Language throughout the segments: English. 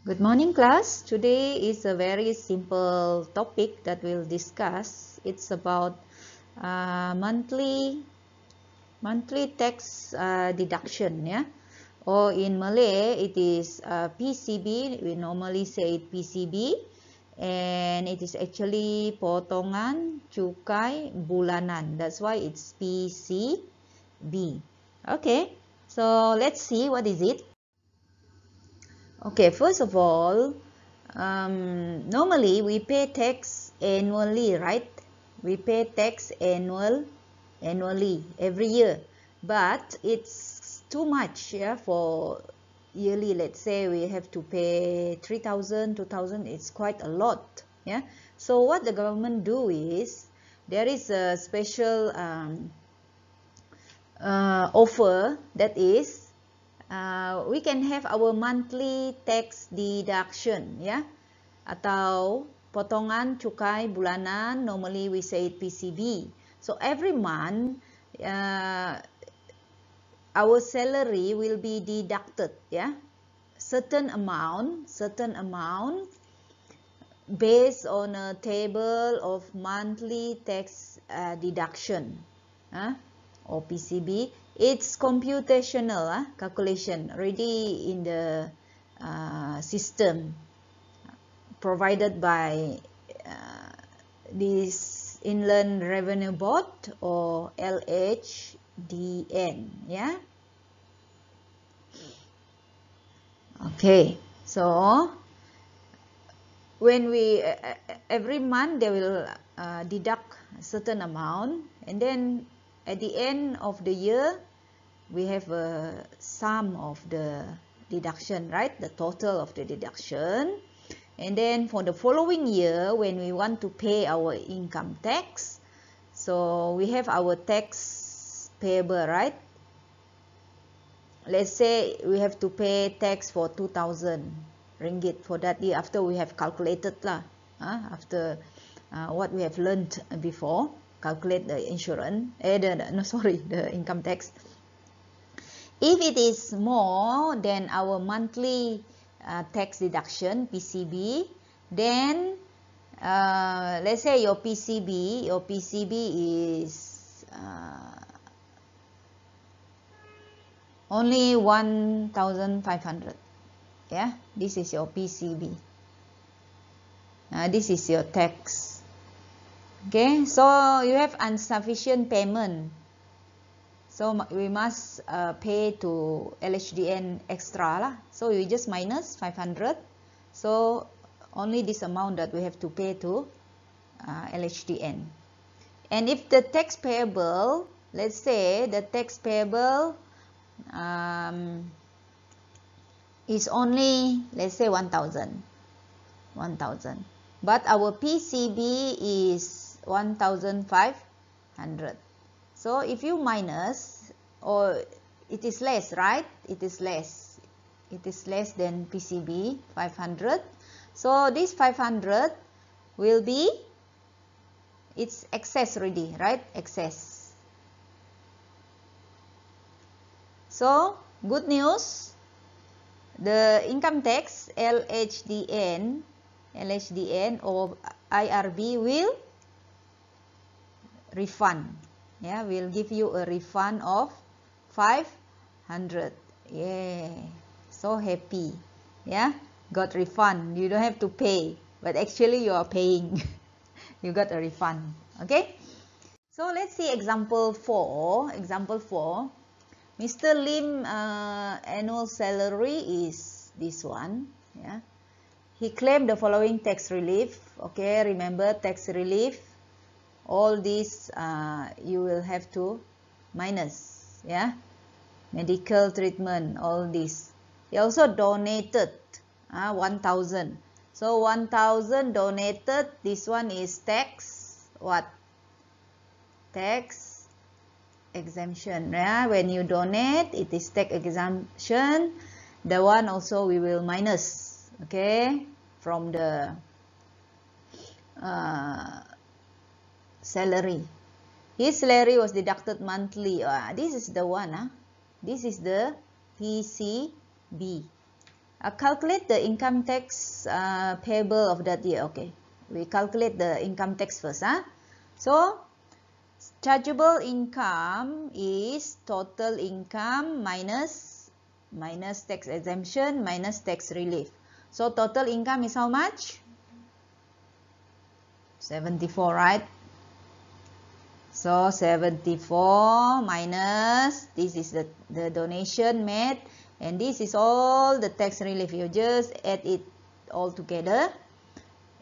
Good morning, class. Today is a very simple topic that we'll discuss. It's about monthly tax deduction, yeah. Or in Malay, it is PCB. We normally say it PCB, and it is actually potongan cukai bulanan. That's why it's PCB. Okay, so let's see what is it. Okay, first of all, normally we pay tax annually, right? We pay tax annually every year, but it's too much, yeah, for yearly. Let's say we have to pay 3,000, 2,000. It's quite a lot, yeah. So what the government do is there is a special offer, that is we can have our monthly tax deduction, ya, atau potongan cukai bulanan. Normally we say it PCB. So every month our salary will be deducted, ya, certain amount based on a table of monthly tax deduction, or PCB. It's computational calculation already in the system provided by this Inland Revenue Board, or LHDN, yeah. Okay, so when we every month they will deduct a certain amount, and then at the end of the year we have a sum of the deduction, right? The total of the deduction. And then for the following year, when we want to pay our income tax, so we have our tax payable, right? Let's say we have to pay tax for 2,000 ringgit for that year, after we have calculated after what we have learned before, calculate the insurance, the income tax. If it is more than our monthly tax deduction, PCB, then let's say your PCB is only 1,500. Yeah, this is your PCB. This is your tax. Okay, so you have insufficient payment, so we must pay to LHDN extra lah. So you just minus 500. So only this amount that we have to pay to LHDN. And if the tax payable, let's say the tax payable is only, let's say 1,000, but our PCB is 1,500. So if you minus, or it is less, right? It is less than PCB 500. So this 500 will be, it's excess already, right? Excess. So good news, the income tax LHDN or IRB will refund. Yeah, we'll give you a refund of 500. Yeah, so happy. Yeah, got refund. You don't have to pay, but actually you are paying. You got a refund. Okay, so let's see example 4. Example 4. Mr. Lim annual salary is this one. Yeah, he claimed the following tax relief. Okay, remember tax relief, all these you will have to minus, yeah. Medical treatment, all this. He also donated 1,000. So 1,000 donated. This one is tax what? Tax exemption. Yeah, when you donate, it is tax exemption. The one also we will minus, okay, from the salary. His salary was deducted monthly. This is the one. This is the PCB. Calculate the income tax payable of that year. Okay, we calculate the income tax first. So chargeable income is total income minus tax exemption minus tax relief. So total income is how much? 74, right? So 74 minus, this is the donation made, and this is all the tax relief. You just add it all together,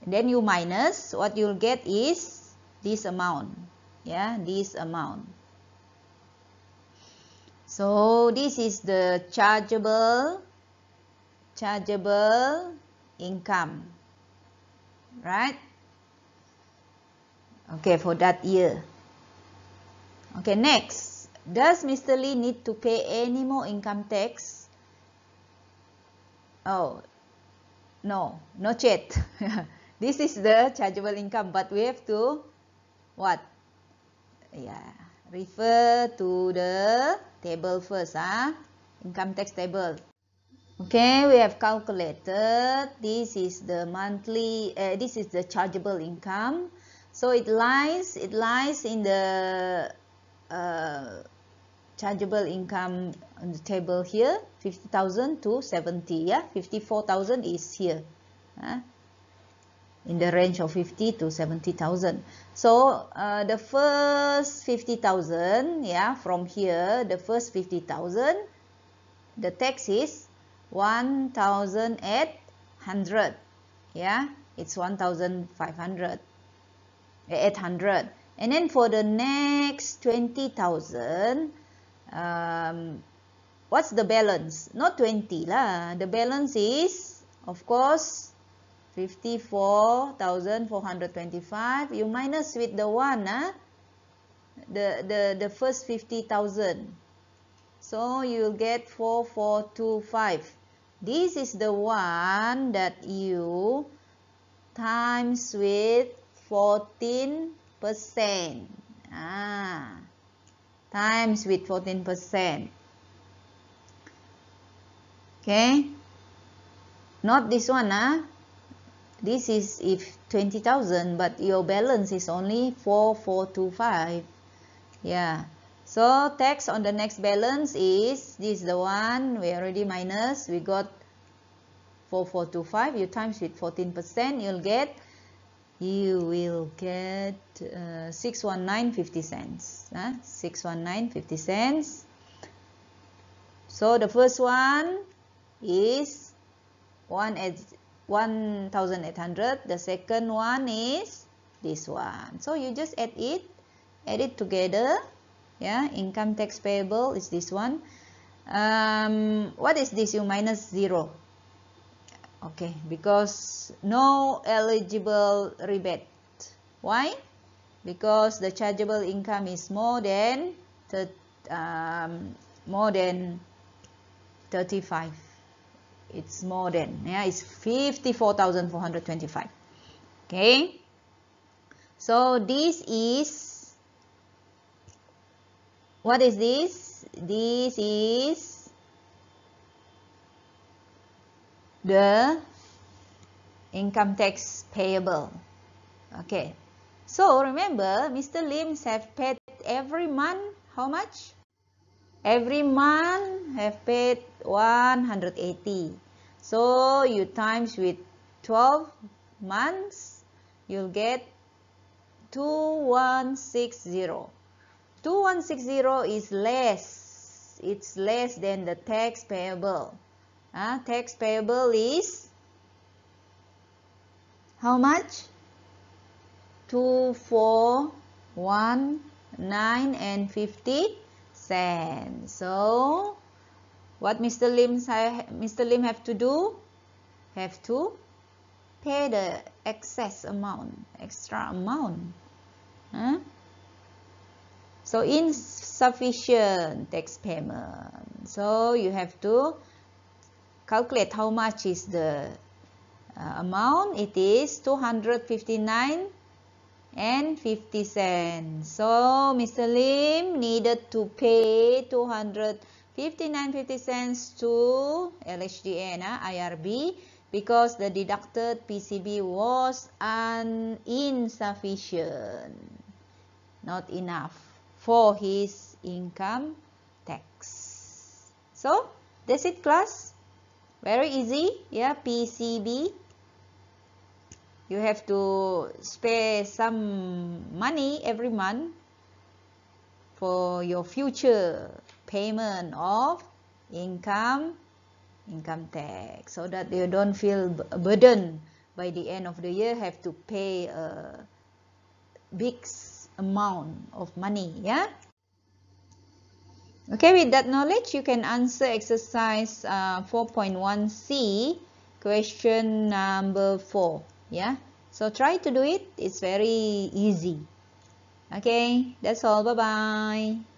and then you minus, what you'll get is this amount. Yeah, this amount. So this is the chargeable income, right? Okay, for that year. Okay, next. Does Mr. Lee need to pay any more income tax? Oh, no, not yet. This is the chargeable income, but we have to what? Yeah, refer to the table first. Income tax table. Okay, we have calculated. This is the monthly. This is the chargeable income. So it lies in the chargeable income on the table here, 50,000 to 70. Yeah, 54,000 is here, in the range of 50 to 70,000. So the first 50,000, yeah, from here, the first 50,000, the tax is 1,800. Yeah, it's 1,500, 800. And then for the next 20,000, what's the balance? Not 20 lah. The balance is, of course, 54,425. You minus with the one, the first 50,000. So you'll get 4425. This is the one that you times with 14%. Times with 14%. Okay. Not this one. This is if 20,000, but your balance is only 4425. Yeah. So tax on the next balance is, this is the one we already minus. We got 4425. You times with 14%, you will get 619.50 cents. 619.50 cents. So the first one is 1,800. The second one is this one. So you just add it together. Yeah, income tax payable is this one. What is this? You minus 0. Okay, because no eligible rebate. Why? Because the chargeable income is more than 35. It's more than, yeah, it's 54,425. Okay. So this is, what is this? This is the income tax payable. Okay. So remember, Mr. Lims have paid every month how much? Every month have paid 180. So you times with 12 months, you'll get 2160. 2160 is less. It's less than the tax payable. Tax payable is how much? 2,419 and 50 cents. So what Mr. Lim have to do? Have to pay the excess amount, extra amount. So insufficient tax payment. So you have to calculate how much is the amount. It is 259 and 50 cents. So Mr. Lim needed to pay 259 59.50 to LHDN, IRB, because the deducted PCB was insufficient, not enough for his income tax. So that's it, class. Very easy, yeah. PCB, you have to spare some money every month for your future payment of income tax, so that you don't feel burdened by the end of the year, have to pay a big amount of money, yeah. Okay, with that knowledge, you can answer exercise 4.1c, question number 4, yeah. So try to do it. It's very easy. Okay, that's all. Bye bye.